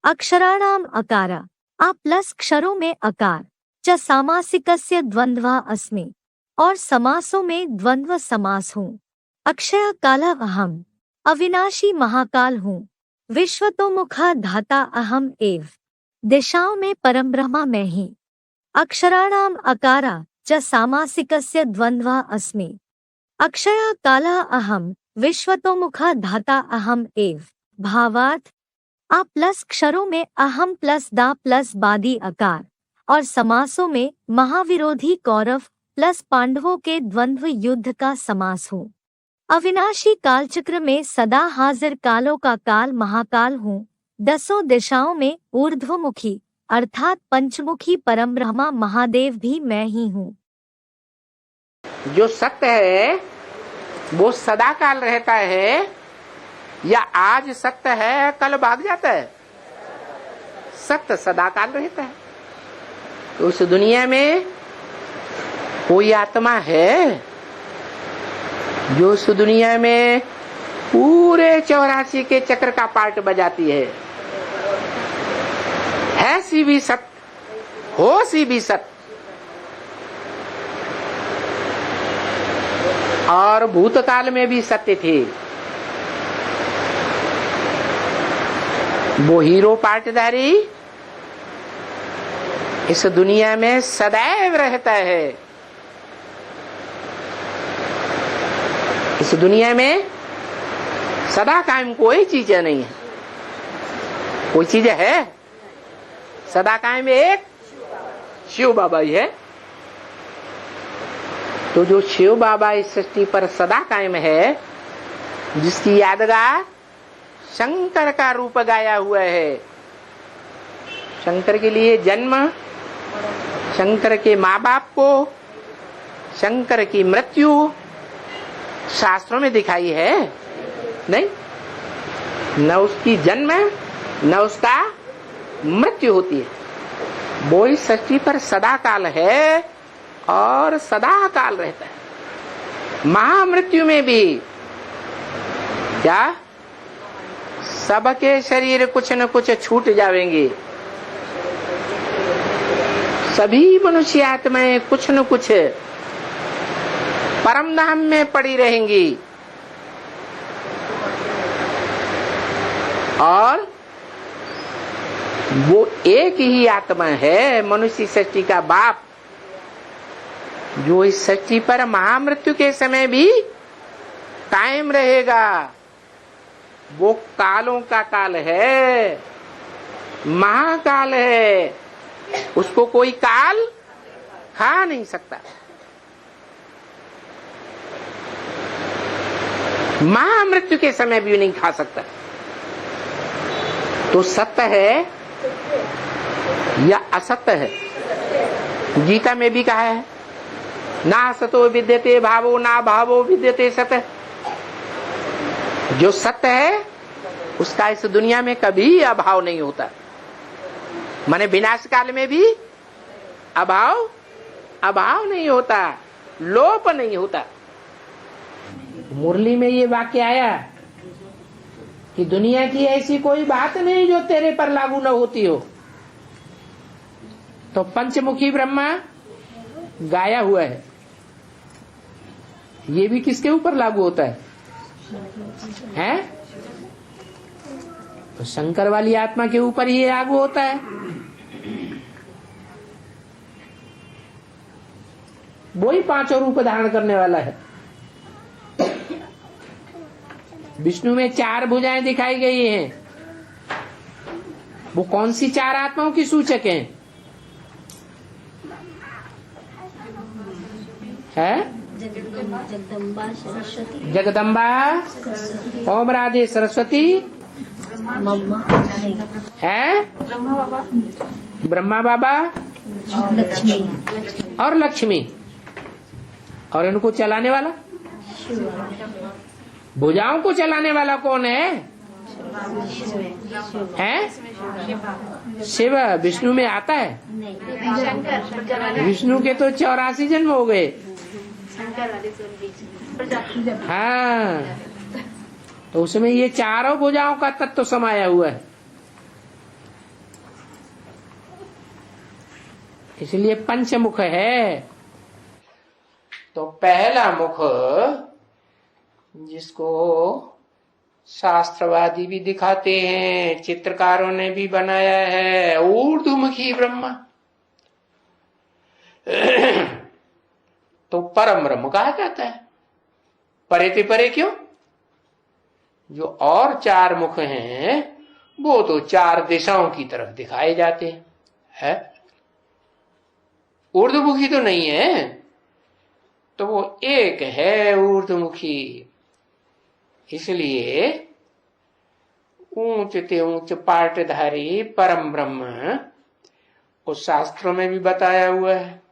अक्षराणाम अकार आ प्लस क्षरों में अकार च सामासिकस्य द्वंद्वा अस्मि और समासों में द्वंद्व समास हूँ। अक्षय काल अहम अविनाशी महाकाल हूँ। विश्वतोमुखा धाता अहम एव दिशाओं में परम ब्रह्मा मैं ही। अक्षराणाम अकारा च सामासिकस्य द्वंद्वा अस्मि। अक्षय काल अहम विश्वतोमुखा धाता अहम एव। भावार्थ आ प्लस क्षरों में अहम प्लस दा प्लस बादी अकार और समासों में महाविरोधी कौरव प्लस पांडवों के द्वंद्व युद्ध का समास हूँ। अविनाशी कालचक्र में सदा हाजिर कालों का काल महाकाल हूँ। 10 दिशाओं में ऊर्ध्वमुखी अर्थात पंचमुखी परम ब्रह्मा महादेव भी मैं ही हूँ। जो सत्य है वो सदा काल रहता है या आज सत्य है कल भाग जाता है? सत्य सदा काल रहता है। तो उस दुनिया में कोई आत्मा है जो उस दुनिया में पूरे 84 के चक्र का पार्ट बजाती है सी भी सत्य हो सी भी सत्य और भूतकाल में भी सत्य थे। वो हीरो पार्टधारी इस दुनिया में सदैव रहता है। इस दुनिया में सदा कायम कोई चीज नहीं है। कोई चीज है सदा कायम एक शिव बाबा ही है। तो जो शिव बाबा इस सृष्टि पर सदा कायम है, जिसकी यादगार शंकर का रूप गाया हुआ है। शंकर के लिए जन्म, शंकर के माँ बाप को, शंकर की मृत्यु शास्त्रों में दिखाई है नहीं? न उसकी जन्म न उसका मृत्यु होती है। वो इस सृष्टि पर सदा काल है और सदा काल रहता है। महामृत्यु में भी क्या सबके शरीर कुछ न कुछ छूट जाएंगे। सभी मनुष्य आत्माएं कुछ न कुछ परम धाम में पड़ी रहेंगी और वो एक ही आत्मा है मनुष्य सृष्टि का बाप, जो इस सृष्टि पर महामृत्यु के समय भी कायम रहेगा। वो कालों का काल है, महाकाल है, उसको कोई काल खा नहीं सकता। महामृत्यु के समय भी नहीं खा सकता। तो सत्य है या असत्य है? गीता में भी कहा है ना सतो विद्यते भावो ना भावो विद्यते सत्य। जो सत्य है उसका इस दुनिया में कभी अभाव नहीं होता। माने विनाश काल में भी अभाव नहीं होता, लोप नहीं होता। मुरली में ये वाक्य आया कि दुनिया की ऐसी कोई बात नहीं जो तेरे पर लागू न होती हो। तो पंचमुखी ब्रह्मा गाया हुआ है, ये भी किसके ऊपर लागू होता है? हैं? तो शंकर वाली आत्मा के ऊपर ये लागू होता है। वही 5 रूप धारण करने वाला है। विष्णु में 4 भुजाएं दिखाई गई हैं। वो कौन सी 4 आत्माओं की सूचक हैं? है जगदम्बा, ओम राधे सरस्वती है, ब्रह्मा बाबा और लक्ष्मी। और इनको चलाने वाला, भुजाओं को चलाने वाला कौन है? शिव। विष्णु में आता है? विष्णु के तो 84 जन्म हो गए। हाँ, तो उसमें ये 4 भुजाओं का तत्व समाया हुआ है। इसलिए पंचमुख है। तो पहला मुख जिसको शास्त्रवादी भी दिखाते हैं, चित्रकारों ने भी बनाया है, ऊर्ध्वमुखी ब्रह्मा। तो परम ब्रह्म कहा जाता है। परे ते परे क्यों? जो और चार मुख हैं वो तो चार दिशाओं की तरफ दिखाए जाते हैं, है? ऊर्ध्वमुखी तो नहीं है, तो वो एक है ऊर्ध्वमुखी। इसलिए ऊंच ते ऊंच पाटधारी परम ब्रह्म उस शास्त्रों में भी बताया हुआ है।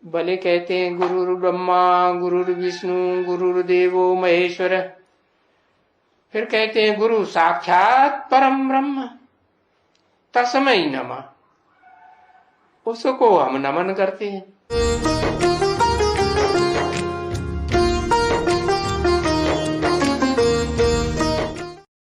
भले कहते हैं गुरुर् ब्रह्मा गुरुर् विष्णु गुरुर्देवो महेश्वर, फिर कहते हैं गुरु साक्षात परम ब्रह्म तस्मै नमः। उसको हम नमन करते हैं।